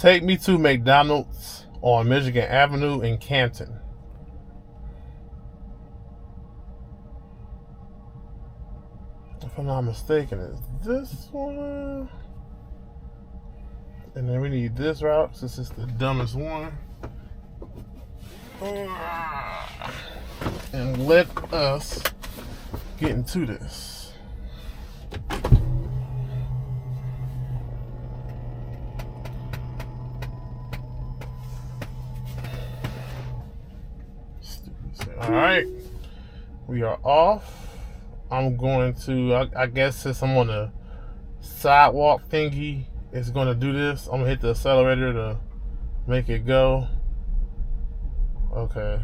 Take me to McDonald's on Michigan Avenue in Canton. If I'm not mistaken, it's this one. And then we need this route since it's the dumbest one. And let us get into this. Alright, we are off. I'm going to, I guess since I'm on the sidewalk thingy, it's going to do this. I'm going to hit the accelerator to make it go. Okay.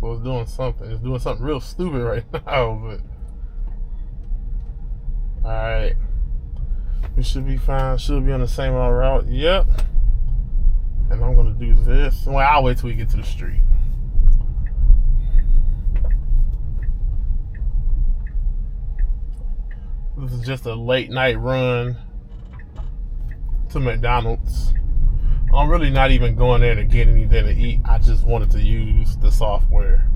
So it's doing something. It's doing something real stupid right now, but alright. We should be fine. Should be on the same old route. Yep. And I'm going to do this. Well, I'll wait till we get to the street. This is just a late night run to McDonald's. I'm really not even going there to get anything to eat. I just wanted to use the software.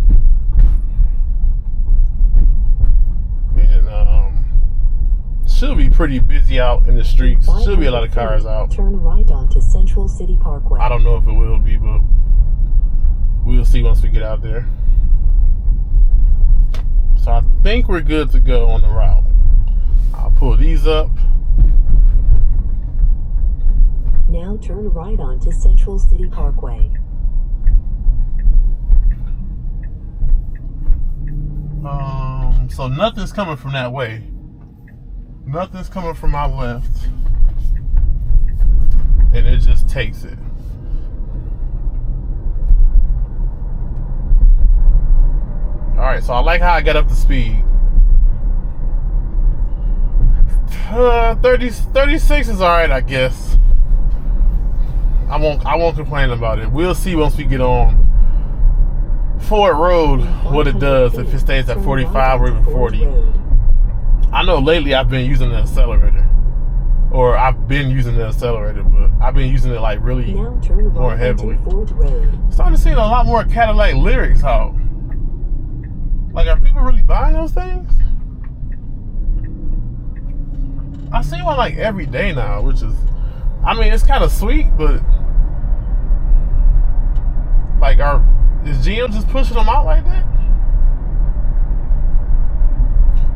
And should be pretty busy out in the streets. Should be a lot of cars out. Turn right onto Central City Parkway. I don't know if it will be, but we'll see once we get out there. So I think we're good to go on the route. I'll pull these up. Now turn right onto Central City Parkway. So nothing's coming from that way. Nothing's coming from my left. And it just takes it. Alright, so I like how I got up to speed. 36 is alright, I guess. I won't complain about it. We'll see once we get on Ford Road what it does if it stays at 45 or even 40. I know lately I've been using the accelerator. Or I've been using the accelerator, but I've been using it like really more heavily. Starting to see a lot more Cadillac Lyrics out. Like, are people really buying those things? I see one like every day now, which is, I mean, it's kind of sweet, but like, is GM just pushing them out like that?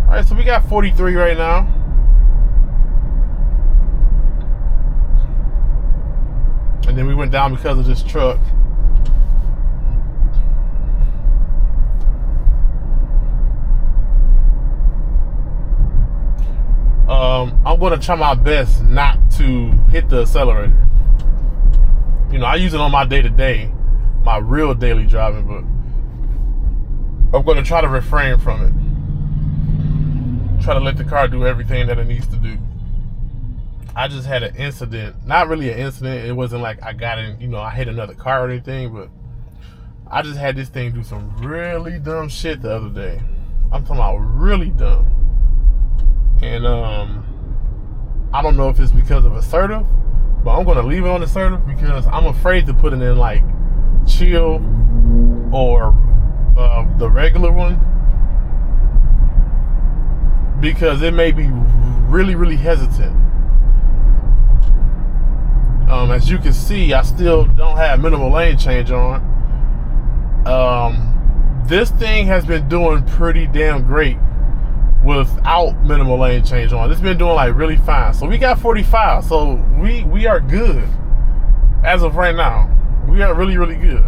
All right, so we got 43 right now. And then we went down because of this truck. I'm going to try my best not to hit the accelerator. You know, I use it on my day-to-day, my real daily driving, but I'm going to try to refrain from it. Try to let the car do everything that it needs to do. I just had an incident, not really an incident. It wasn't like I got in, you know, I hit another car or anything, but I just had this thing do some really dumb shit the other day. I'm talking about really dumb. And I don't know if it's because of assertive, but I'm going to leave it on assertive because I'm afraid to put it in like chill or the regular one, because it may be really, really hesitant. As you can see, I still don't have minimal lane change on. This thing has been doing pretty damn great without minimal lane change on. It's been doing like really fine. So we got 45. So we are good as of right now. We are really, really good.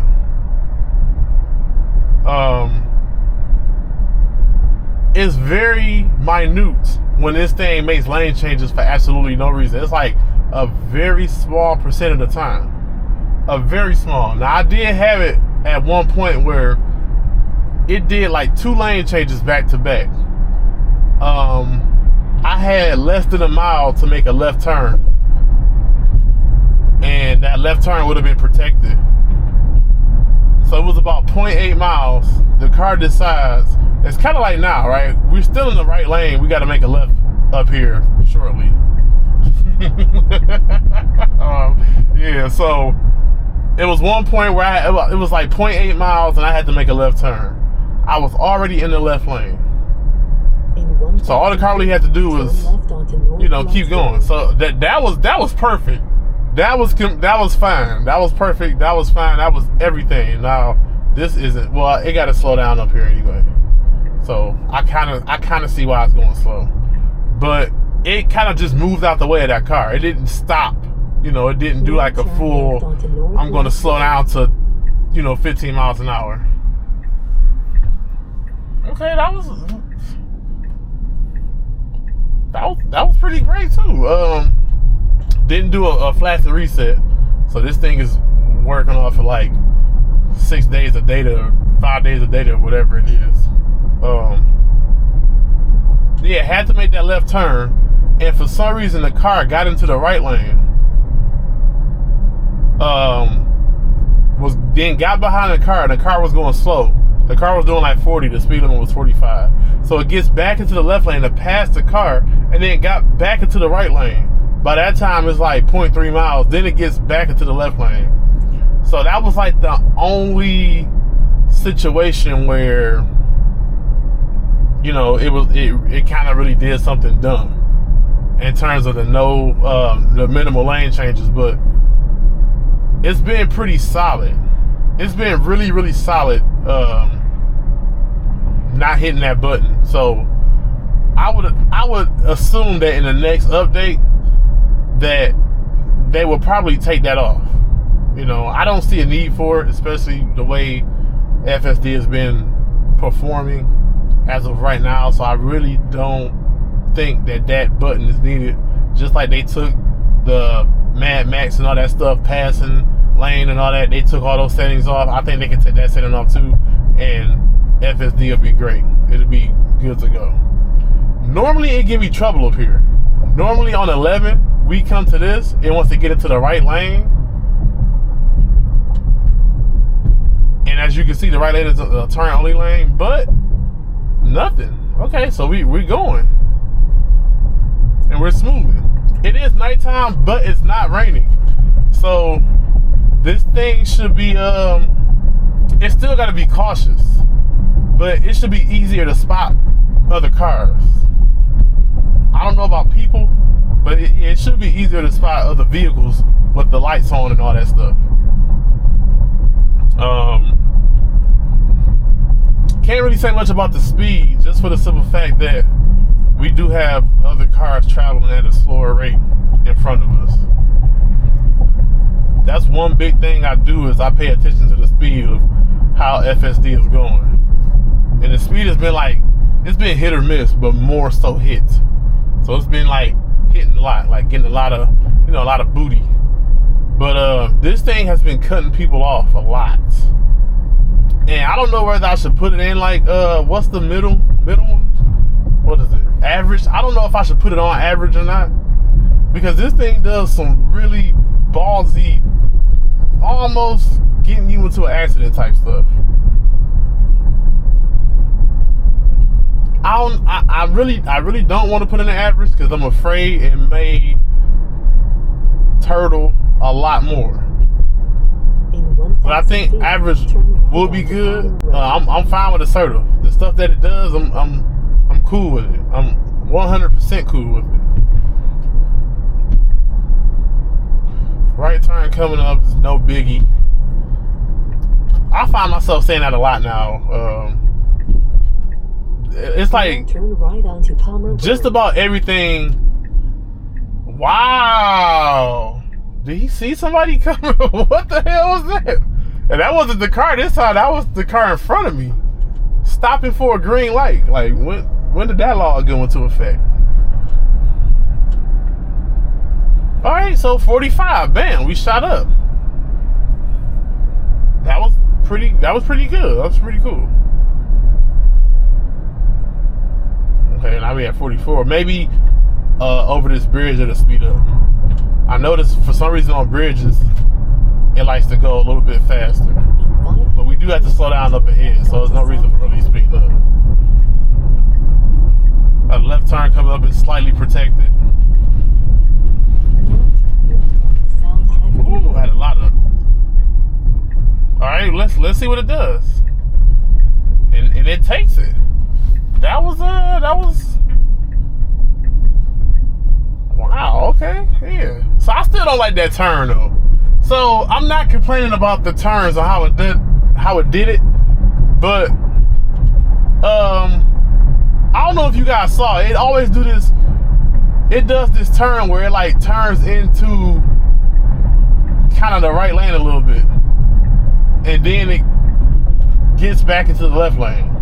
It's very minute when this thing makes lane changes for absolutely no reason. It's like a very small percent of the time. A very small. Now I did have it at one point where it did like 2 lane changes back to back. I had less than a mile to make a left turn, and that left turn would have been protected. So it was about 0.8 miles. The car decides, it's kind of like now, right? We're still in the right lane. We got to make a left up here shortly. Yeah, so it was one point where it was like 0.8 miles and I had to make a left turn. I was already in the left lane. So all the car really had to do was, you know, keep going. So that was perfect. That was fine. That was perfect. That was fine. That was everything. Now this isn't. Well, it got to slow down up here anyway. So I kind of see why it's going slow. But it kind of just moved out the way of that car. It didn't stop. You know, it didn't do like a full, I'm going to slow down to, you know, 15 miles an hour. Okay, that was pretty great too. Didn't do a flash reset. So this thing is working off of like 6 days of data, or 5 days of data, or whatever it is. Yeah, had to make that left turn, and for some reason the car got into the right lane. Then got behind the car, and the car was going slow. The car was doing like 40, the speed limit was 45. So it gets back into the left lane to pass the car, and then got back into the right lane. By that time, it's like 0.3 miles. Then it gets back into the left lane. So that was like the only situation where, you know, it kind of really did something dumb in terms of the minimal lane changes. But it's been pretty solid. It's been really, really solid. Not hitting that button. So I would assume that in the next update that they will probably take that off. You know, I don't see a need for it, especially the way FSD has been performing as of right now. So I really don't think that button is needed. Just like they took the Mad Max and all that stuff, passing lane and all that, they took all those settings off. I think they can take that setting off too, and FSD will be great. It'll be good to go. Normally it give me trouble up here. Normally on 11, we come to this, it wants to get into the right lane, and as you can see, the right lane is a turn only lane, but nothing. Okay, so we're going, and we're smoothing. It is nighttime, but it's not raining, so this thing should be it's still got to be cautious, but it should be easier to spot other cars. I don't know about people, but it should be easier to spot other vehicles with the lights on and all that stuff. Can't really say much about the speed, just for the simple fact that we do have other cars traveling at a slower rate in front of us. That's one big thing I do, is I pay attention to the speed of how FSD is going. And the speed has been like, it's been hit or miss, but more so hit. So it's been like hitting a lot, like getting a lot of, you know, a lot of booty. But this thing has been cutting people off a lot. And I don't know whether I should put it in like, what's the middle one? What is it? Average? I don't know if I should put it on average or not. Because this thing does some really ballsy, almost getting you into an accident type stuff. I really don't want to put in an average, because I'm afraid it may turtle a lot more. But I think average will be good. I'm fine with assertive. The stuff that it does, I'm cool with it. I'm 100% cool with it. Right turn coming up is no biggie. I find myself saying that a lot now. It's like just about everything. Wow. Did he see somebody coming? What the hell was that? And that wasn't the car this time. That was the car in front of me, stopping for a green light. Like, when did that law go into effect? All right, so 45. Bam, we shot up. That was pretty good. That was pretty cool. Okay, now we at 44. Maybe over this bridge it'll speed up. I noticed for some reason on bridges it likes to go a little bit faster, but we do have to slow down up ahead, so there's no reason for really speeding up. A left turn coming up is slightly protected. let's see what it does. And it takes it. That was wow, okay, yeah. So I still don't like that turn though. So I'm not complaining about the turns or how it did it, but I don't know if you guys saw it. It always do this. It does this turn where it like turns into kind of the right lane a little bit, and then it gets back into the left lane.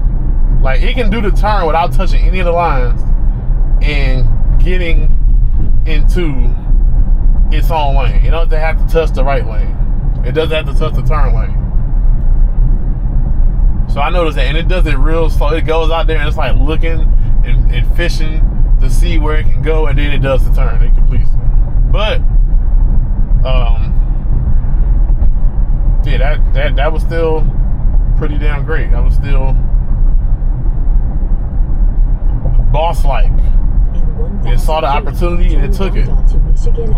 Like it can do the turn without touching any of the lines and getting into its own lane. It doesn't have to touch the right lane. It doesn't have to touch the turn lane. So I noticed that, and it does it real slow. It goes out there and it's like looking and fishing to see where it can go, and then it does the turn. It completes it. But yeah, that was still pretty damn great. That was still boss-like. It saw the opportunity and it took it.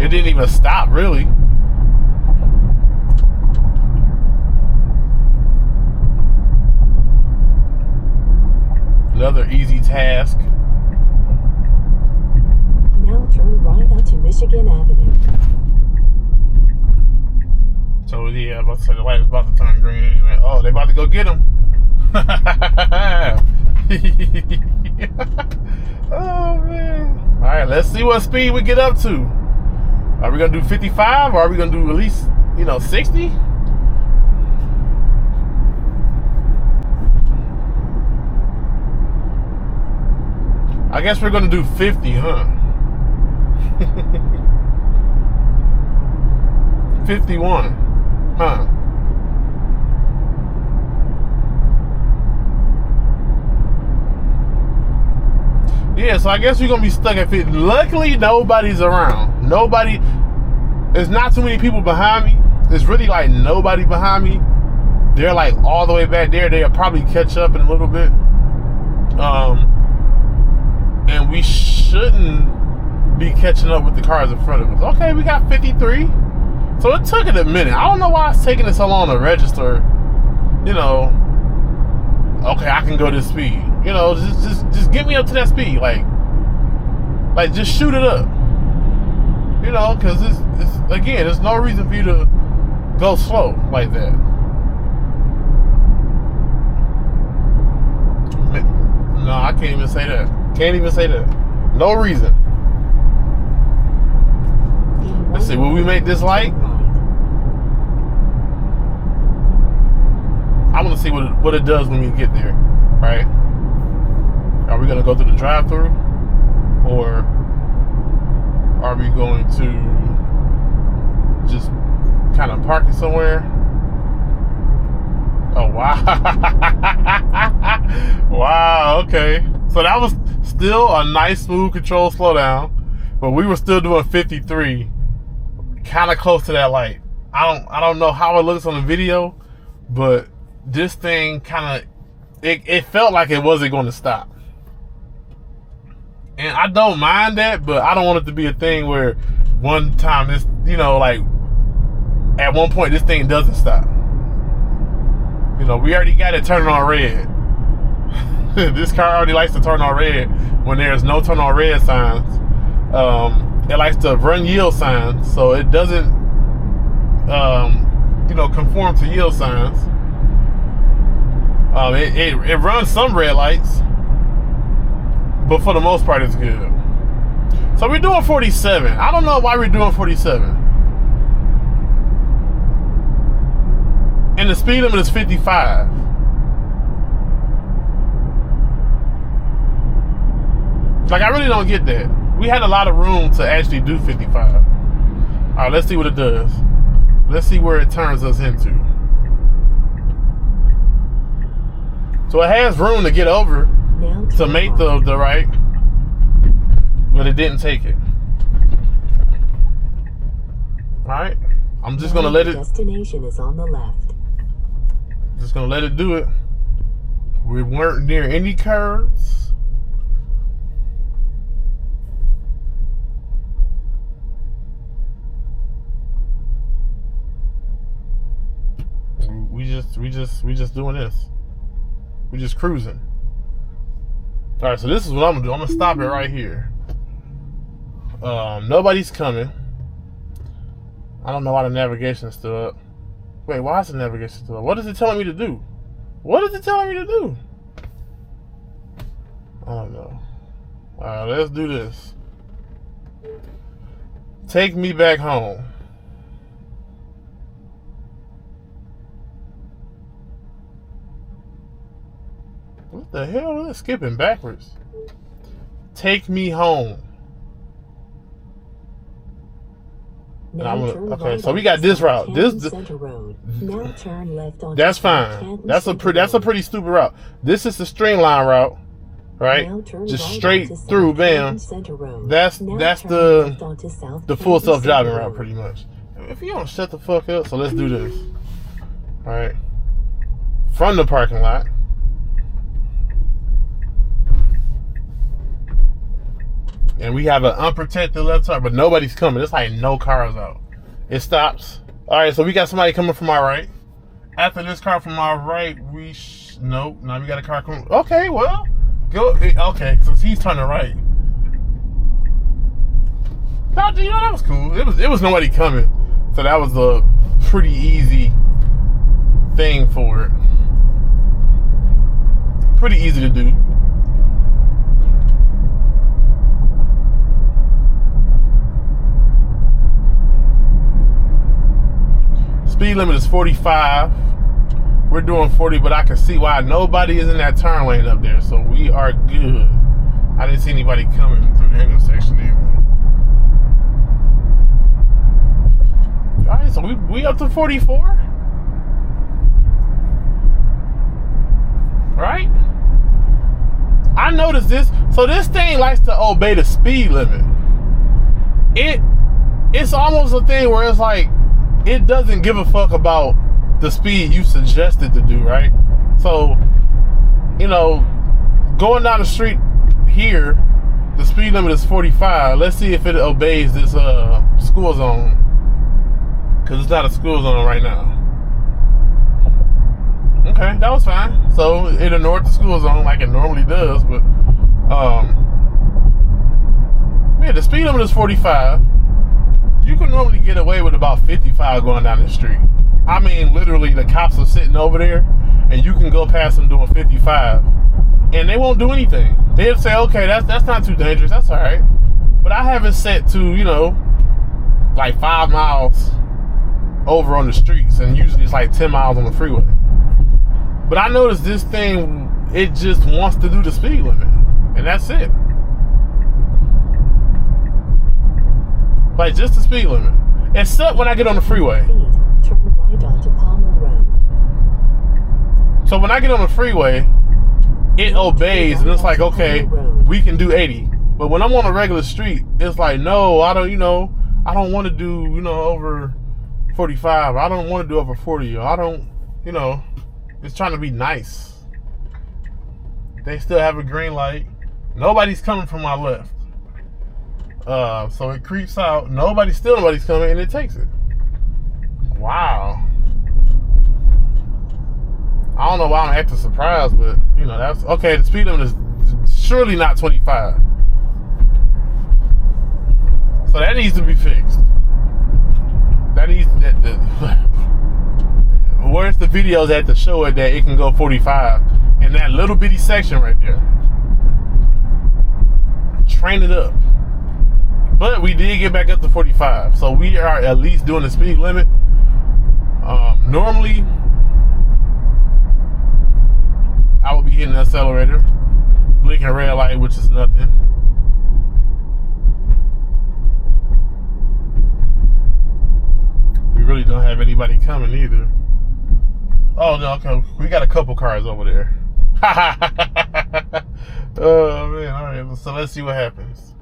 It didn't even stop, really. Another easy task. Now turn right onto Michigan Avenue. So yeah, I'm about to say the light is about to turn green anyway. Oh, they about to go get him. Oh man. Alright, let's see what speed we get up to. Are we gonna do 55 or are we gonna do at least, 60? I guess we're gonna do 50, huh? 51, huh? Yeah, so I guess we're gonna be stuck at 50. Luckily, nobody's around. There's not too many people behind me. There's really like nobody behind me. They're like all the way back there. They'll probably catch up in a little bit. And we shouldn't be catching up with the cars in front of us. Okay, we got 53. So it took it a minute. I don't know why it's taking it so long to register. Okay, I can go this speed. Just get me up to that speed. Like just shoot it up. Because it's again, there's no reason for you to go slow like that. No, I can't even say that. Can't even say that. No reason. Let's see, will we make this light? I want to see what it does when we get there, right? Are we going to go through the drive-thru, or are we going to just kind of park it somewhere? Oh, wow. Wow, okay. So that was still a nice, smooth, controlled slowdown, but we were still doing 53, kind of close to that light. I don't know how it looks on the video, but this thing kind of, it felt like it wasn't going to stop. And I don't mind that, but I don't want it to be a thing where one time this, like at one point this thing doesn't stop. We already got it turning on red. This car already likes to turn on red when there's no turn on red signs. It likes to run yield signs, so it doesn't, conform to yield signs. It runs some red lights, but for the most part, it's good. So we're doing 47. I don't know why we're doing 47. And the speed limit is 55. Like, I really don't get that. We had a lot of room to actually do 55. All right, let's see what it does. Let's see where it turns us into. So it has room to get over to make the right, but it didn't take it. All right, I'm just gonna let it. Destination is on the left. Just gonna let it do it. We weren't near any curves. We just doing this. We just cruising. All right, so this is what I'm gonna do. I'm gonna stop it right here. Nobody's coming. I don't know why the navigation's still up. Wait, why is the navigation still up? What is it telling me to do? What is it telling me to do? I don't know. All right, let's do this. Take me back home. What the hell? It's skipping backwards. Take me home. Okay, so we got this route. Now turn left on that's fine. That's a pretty stupid route. This is the streamline route, right? Just straight through, bam. That's the full self-driving route, pretty much. If you don't shut the fuck up, so let's do this. All right, from the parking lot. And we have an unprotected left turn, but nobody's coming. It's like no cars out. It stops. All right, so we got somebody coming from our right. After this car from our right, nope. Now we got a car coming. Okay, well, go. Okay, so he's turning right. You know, that was cool. It was nobody coming, so that was a pretty easy thing for it. Pretty easy to do. Speed limit is 45. We're doing 40, but I can see why nobody is in that turn lane up there, so we are good. I didn't see anybody coming through the intersection either. All right, so we up to 44, right? I noticed this. So this thing likes to obey the speed limit. It's almost a thing where it's like, it doesn't give a fuck about the speed you suggested to do, right? So, you know, going down the street here, the speed limit is 45. Let's see if it obeys this school zone, because it's not a school zone right now. Okay, that was fine. So it ignored the school zone like it normally does, but yeah, the speed limit is 45. You can normally get away with about 55 going down the street. I mean, literally, the cops are sitting over there, and you can go past them doing 55, and they won't do anything. They'll say, okay, that's not too dangerous. That's all right. But I have it set to, you know, like 5 miles over on the streets, and usually it's like 10 miles on the freeway. But I noticed this thing, it just wants to do the speed limit, and that's it. Like, just the speed limit. Except when I get on the freeway. Turn right onto Palmer Road. So when I get on the freeway, it obeys, and it's like, okay, we can do 80. But when I'm on a regular street, it's like, no, I don't want to do, over 45. I don't want to do over 40. I don't, it's trying to be nice. They still have a green light. Nobody's coming from my left. So it creeps out. Nobody's coming, and it takes it. Wow. I don't know why I'm acting surprised, but that's okay. The speed limit is surely not 25. So that needs to be fixed. Where's the videos at to show it that it can go 45 in that little bitty section right there? Train it up. But we did get back up to 45, so we are at least doing the speed limit. Normally, I would be hitting the accelerator, blinking red light, which is nothing. We really don't have anybody coming either. Oh no, okay, we got a couple cars over there. Oh man, all right. So let's see what happens.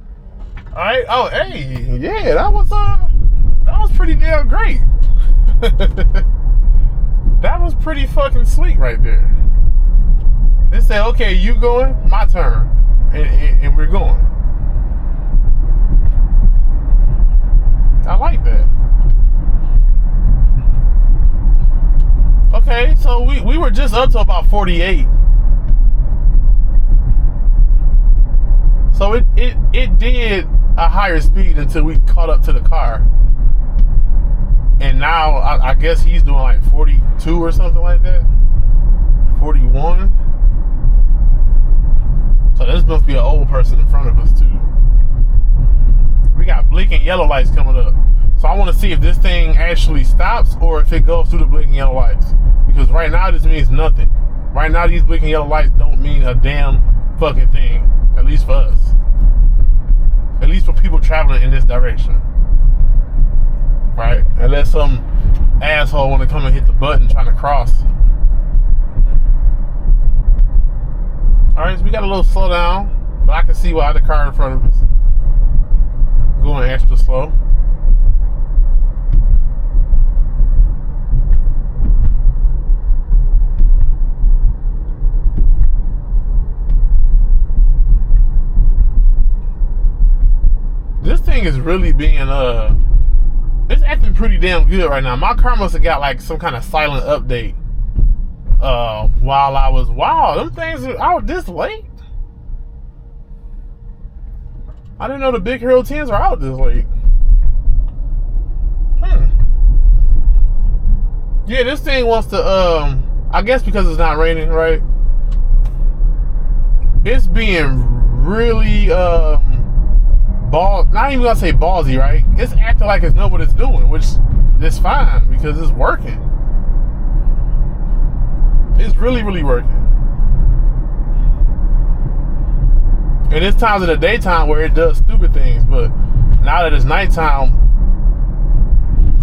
All right. Oh, hey, yeah, that was pretty damn great. That was pretty fucking sweet right there. They said, okay, you going, my turn, and we're going. I like that. Okay, so were just up to about 48. So it did a higher speed until we caught up to the car. And now I guess he's doing like 42 or something like that. 41. So this must be an old person in front of us too. We got blinking yellow lights coming up. So I want to see if this thing actually stops or if it goes through the blinking yellow lights. Because right now this means nothing. Right now these blinking yellow lights don't mean a damn fucking thing. At least for us. At least for people traveling in this direction. Right? Unless some asshole want to come and hit the button trying to cross. Alright, so we got a little slowdown. But I can see why the car in front of us going extra slow. This thing is really being it's acting pretty damn good right now. My car must have got like some kind of silent update while I was, wow, them things are out this late. I didn't know the big Hero 10s are out this late. Yeah, this thing wants to I guess because it's not raining, right? It's being really not even gonna say ballsy, right? It's acting like it's know what it's doing, which is fine because it's working. It's really, really working. And it's times in the daytime where it does stupid things, but now that it's nighttime,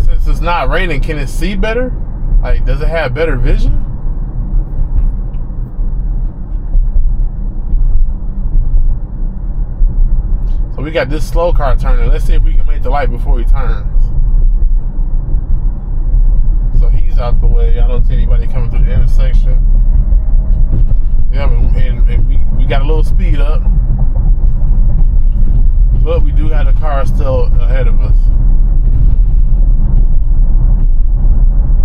since it's not raining, can it see better? Like, does it have better vision? So we got this slow car turning. Let's see if we can make the light before he turns. So he's out the way. I don't see anybody coming through the intersection. Yeah, and we got a little speed up. But we do have the car still ahead of us.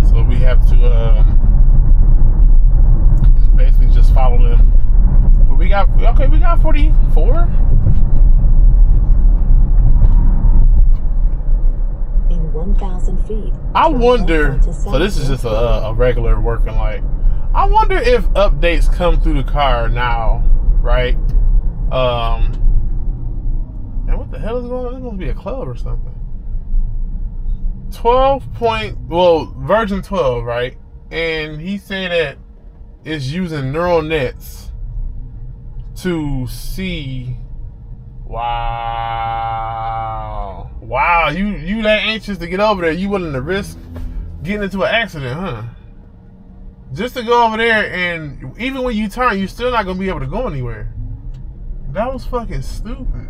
So we have to basically just follow them. But we got 44. In 1,000 feet. I wonder, so this is just a regular working light. I wonder if updates come through the car now, right? And what the hell is going on? It's going to be a club or something. Version 12, right? And he said that it's using neural nets to see. Wow, you that anxious to get over there, you willing to risk getting into an accident, huh? Just to go over there, and even when you turn, you're still not gonna be able to go anywhere. That was fucking stupid.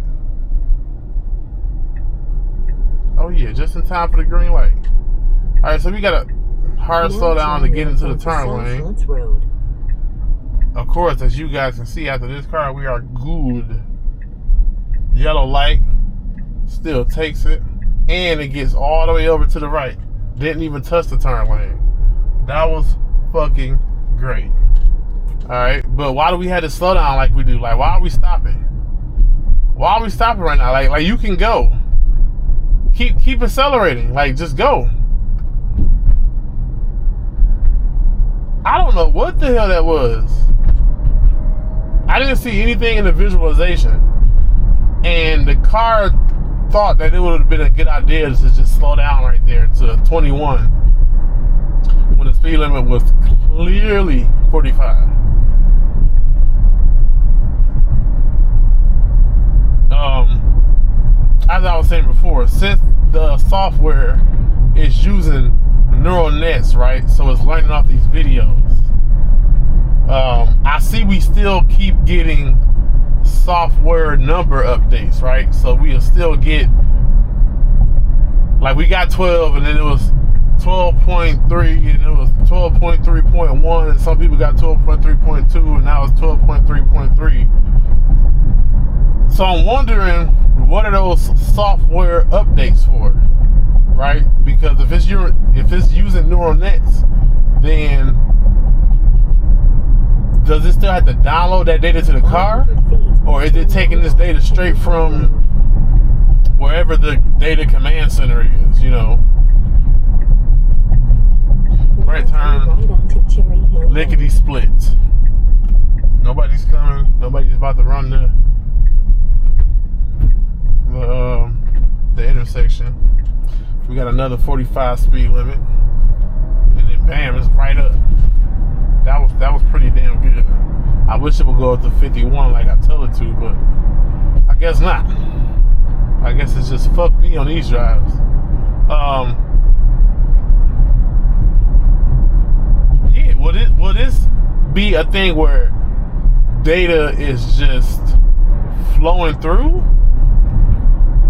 Oh yeah, just in time for the green light. Alright, so we got a hard slow down to get into the turn lane. Of course, as you guys can see after this car, we are good. Yellow light still takes it, and it gets all the way over to the right. Didn't even touch the turn lane. That was fucking great. Alright, but why do we have to slow down like we do? Like, why are we stopping? Why are we stopping right now? Like you can go. Keep accelerating. Like, just go. I don't know what the hell that was. I didn't see anything in the visualization. And the car thought that it would have been a good idea to just slow down right there to 21 when the speed limit was clearly 45. As I was saying before, since the software is using neural nets, right? So it's learning off these videos. I see we still keep getting software number updates, right? So we'll still get, like, we got 12 and then it was 12.3 and it was 12.3.1 and some people got 12.3.2 and now it's 12.3.3. So I'm wondering, what are those software updates for, right? Because if it's using neural nets, then does it still have to download that data to the car? Or is it taking this data straight from wherever the data command center is, you know? Right turn, lickety split. Nobody's coming. Nobody's about to run the intersection. We got another 45 speed limit, and then bam, it's right up. That was pretty damn good. I wish it would go up to 51 like I tell it to, but I guess not. I guess it's just fuck me on these drives. Yeah, will this be a thing where data is just flowing through?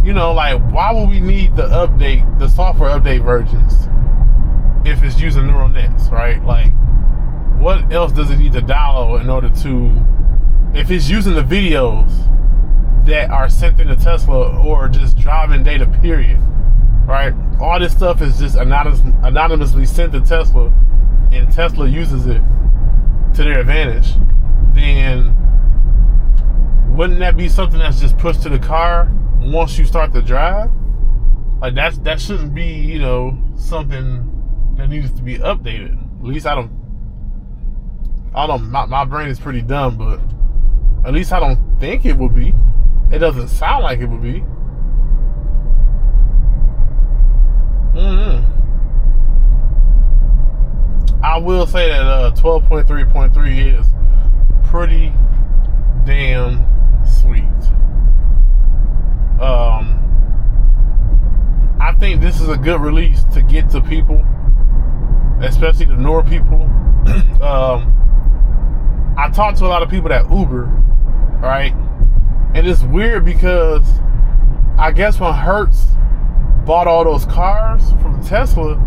You know, like, why would we need the software update versions if it's using neural nets, right? Like, what else does it need to download in order to, if it's using the videos that are sent into Tesla or just driving data, period, right? All this stuff is just anonymously sent to Tesla, and Tesla uses it to their advantage. Then wouldn't that be something that's just pushed to the car once you start to drive? Like, that shouldn't be, you know, something that needs to be updated. At least I don't, my brain is pretty dumb, but at least I don't think it would be. It doesn't sound like it would be. I will say that 12.3.3 is pretty damn sweet. I think this is a good release to get to people, especially the newer people. I talked to a lot of people that Uber, right? And it's weird because I guess when Hertz bought all those cars from Tesla,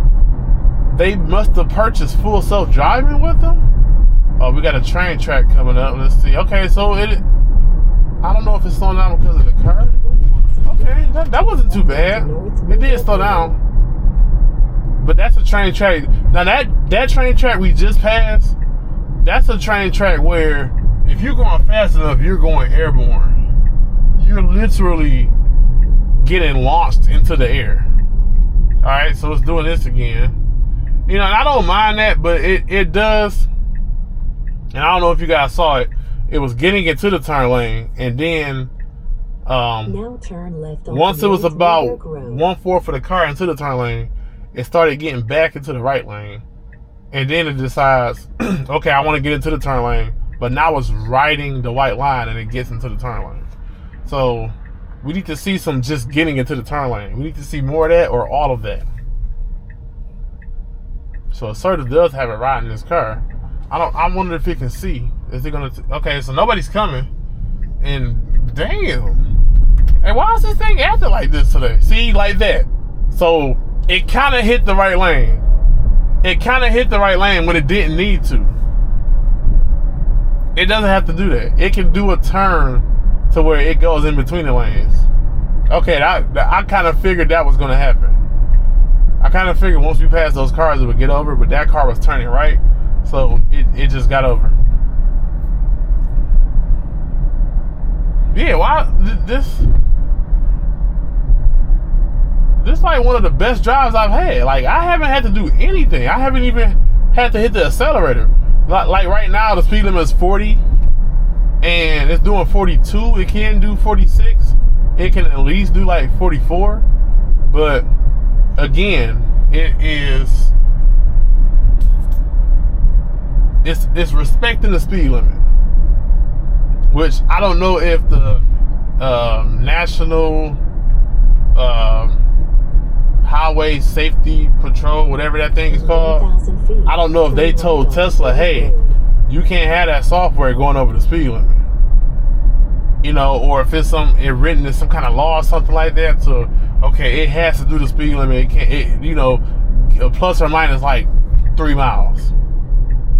they must have purchased full self-driving with them. Oh, we got a train track coming up. Let's see. Okay, so I don't know if it's slowing down because of the car. Okay, that wasn't too bad. It did slow down. But that's a train track. Now that train track we just passed, that's a train track where if you're going fast enough, you're going airborne. You're literally getting launched into the air. Alright, so it's doing this again. You know, and I don't mind that, but it does. And I don't know if you guys saw it. It was getting into the turn lane, and then now turn left once it was about 1/4 of the car into the turn lane, it started getting back into the right lane. And then it decides, okay, I want to get into the turn lane, but now it's riding the white line and it gets into the turn lane. So we need to see some just getting into the turn lane. We need to see more of that or all of that. So Assertive does have it riding in this car. I wonder if it can see. Is it gonna? Okay, so nobody's coming. And damn. Hey, why is this thing acting like this today? See, like that. So it kind of hit the right lane. It kind of hit the right lane when it didn't need to. It doesn't have to do that. It can do a turn to where it goes in between the lanes. Okay, I kind of figured that was going to happen. I kind of figured once we passed those cars it would get over, but that car was turning right, so it just got over. Yeah, why this is like one of the best drives I've had. Like, I haven't had to do anything. I haven't even had to hit the accelerator. Like right now, the speed limit is 40, and it's doing 42. It can do 46. It can at least do like 44. But again, it's respecting the speed limit, which I don't know if the National Highway Safety Patrol, whatever that thing is called, I don't know if they told Tesla, hey, you can't have that software going over the speed limit, you know, or if it's written in some kind of law or something like that. So okay, it has to do the speed limit. It can't, you know, plus or minus like 3 miles.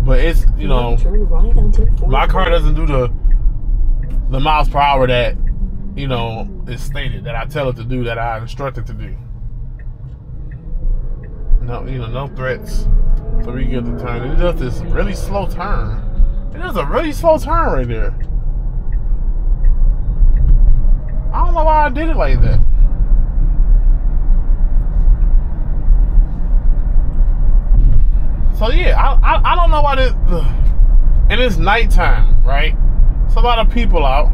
But it's, you know, my car doesn't do the miles per hour that, you know, is stated, that I tell it to do, that I instruct it to do. No, you know, no threats. So we get the turn. It does this really slow turn. It It is a really slow turn right there. I don't know why I did it like that. So yeah, I don't know why this. And it's nighttime, right? It's a lot of people out.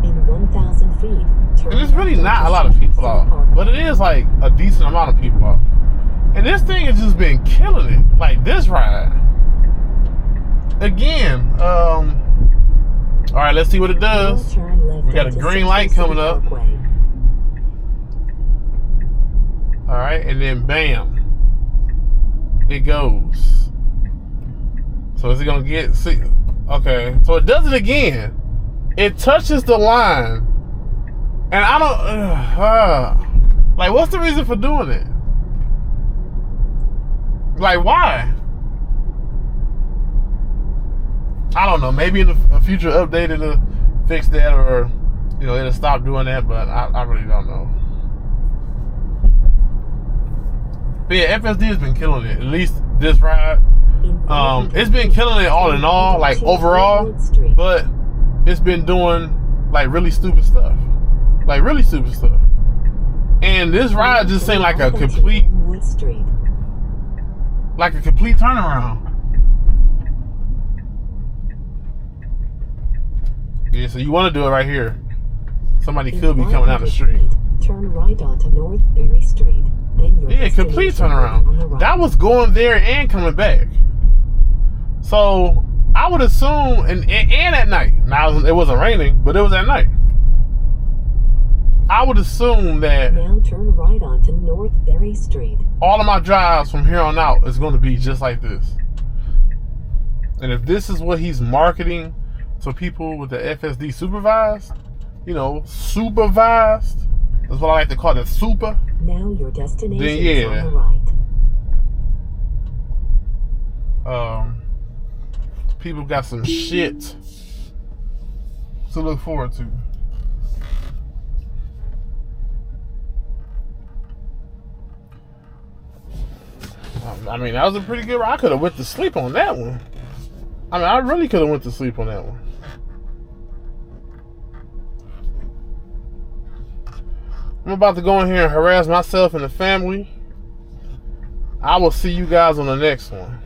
In 1,000 feet, turn And it's really not a lot of people out, but it is like a decent amount of people out. And this thing has just been killing it. Like this ride. Again, all right, let's see what it does. We got a green light coming up. All right, and then bam, it goes. So is it gonna get? See, okay, so it does it again. It touches the line, and I don't like. What's the reason for doing it? Like, why? I don't know. Maybe in a future update it'll fix that, or it'll stop doing that. But I really don't know. But yeah, FSD has been killing it. At least this ride. It's been killing it all in all, like overall. But it's been doing like really stupid stuff. Like really stupid stuff. And this ride just seemed like a complete turnaround. Yeah, so you want to do it right here. Somebody could be coming down the street. Turn right onto North Berry Street. Yeah, complete turnaround. That was going there and coming back. So I would assume, and at night. Now it wasn't raining, but it was at night. I would assume that now turn right onto North Berry Street. All of my drives from here on out is going to be just like this. And if this is what he's marketing to people with the FSD supervised, supervised, that's what I like to call it, SUPAH. Now your destination Then yeah. is on the right. People got some shit to look forward to. I mean, that was a pretty good ride. I could have went to sleep on that one. I mean, I really could have went to sleep on that one. I'm about to go in here and harass myself and the family. I will see you guys on the next one.